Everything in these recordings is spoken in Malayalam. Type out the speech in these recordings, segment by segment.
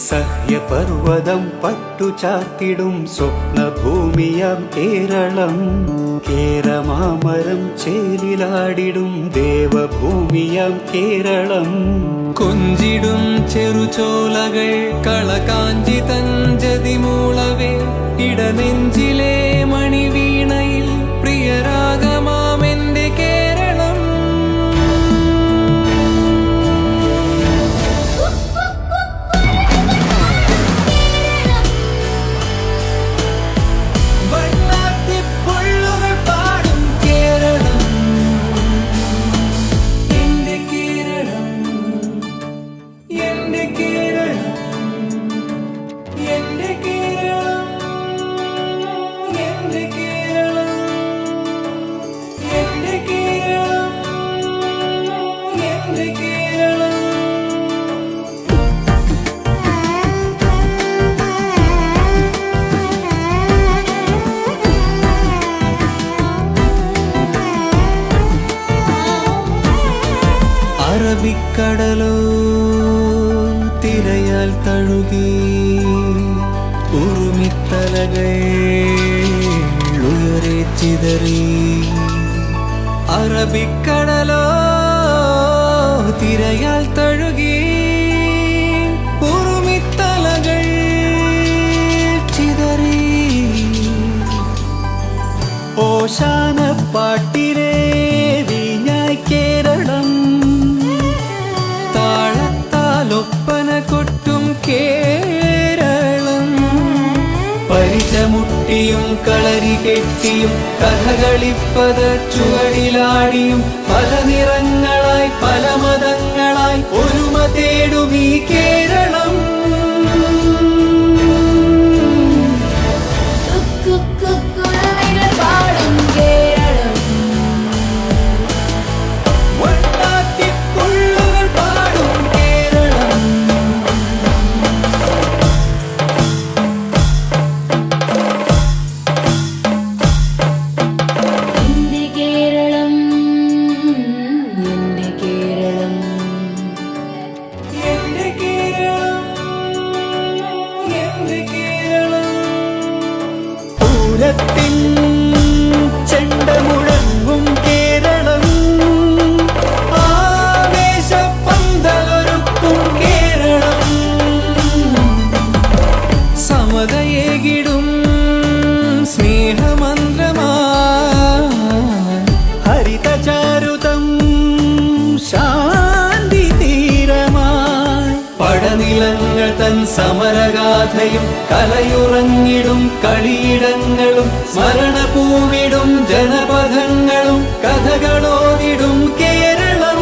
സഹ്യപർവ്വതം പട്ടുചാർത്തിടും സ്വപ്നഭൂമിയാം കേരളം, കേരമാമരം ചേലിലാടിടും ദേവഭൂമിയാം കേരളം. കൊഞ്ചിടും ചെറുചോലകൾ കളകാഞ്ചി തഞ്ചതിമൂളവേ, ഇടനെഞ്ചിലെ മണിവീണയിൽ പ്രിയരാഗമാമെന്റെ കേരളം. വണ്ണാത്തിപ്പുള്ളുകൾ പാടും കേരളം, എന്റെ കേരളം, എന്റെ കേരളം, എന്റെ കേരളം, എന്റെ കേരളം, എന്റെ കേരളം, എന്റെ കേരളം. അറബിക്കടലോ തിരയാൽ തഴുകി, ഉറുമിത്തലകൾ ഉയരെ ചിതറി. അറബിക്കടലോ തിരയാൽ തഴുകി, ഉറുമിത്തലകൾ ചിതറി. ഓശാനപ്പാട്ടിലെ വീഞ്ഞായി കേരളം, താളത്താലൊപ്പന കൊട്ടും കേരളം. പരിചമുട്ടിയും കളരി കെട്ടിയും കഥകളിപ്പത ചുവടിലാടിയും പല നിറങ്ങളായി പല മതങ്ങളായി ഒരുമ തേടും ഈ കേരളം. വണ്ണാത്തിപ്പുള്ളുകൾ പാടും കേരളം, എന്റെ കേരളം, എന്റെ കേരളം, എന്റെ കേരളം, എന്റെ കേരളം. പൂരത്തിൻ ചെണ്ട മുഴങ്ങും കേരളം, ആവേശപ്പന്തലൊരുക്കും കേരളം. സമതയേകിടും സ്നേഹമന്ത്രമായി, ഹരിതചാരുതം ശാന്തി തീരമായി. പടനിലങ്ങൾ തൻ സമരഗാഥയും കലയുറങ്ങിടും കളിയിടങ്ങളും സ്മരണപൂവിടും ജനപദങ്ങളും കഥകളോതിടും കേരളം.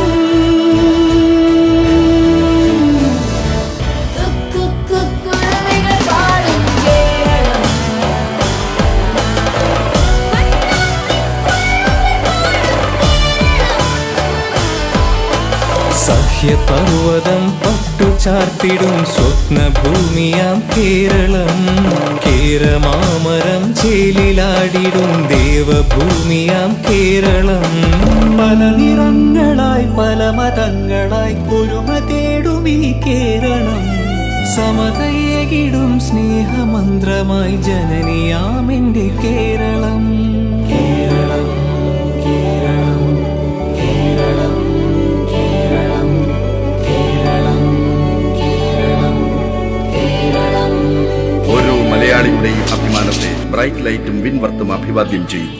കുക്കുക്കുക്കുരുവികൾ പാടും കേരളം. സഹ്യപർവ്വതം പട്ടുചാർത്തിടും സ്വപ്നഭൂമിയാം കേരളം, കേരമാമരം ചേലിലാടിടും ദേവഭൂമിയാം കേരളം. പല നിറങ്ങളായി പല മതങ്ങളായി ഒരുമ തേടും ഈ കേരളം. സമതയേകിടും സ്നേഹമന്ത്രമായി ജനനിയാമെന്റെ കേരളം. കേരളം, കേരളം, കേരളം, കേരളം, കേരളം, കേരളം, കേരളം. ഓരോ മലയാളിയുടെയും അഭിമാനത്തെ ബ്രൈറ്റ് ലൈറ്റും വിൻവർത്തും അഭിവാദ്യം ചെയ്യും.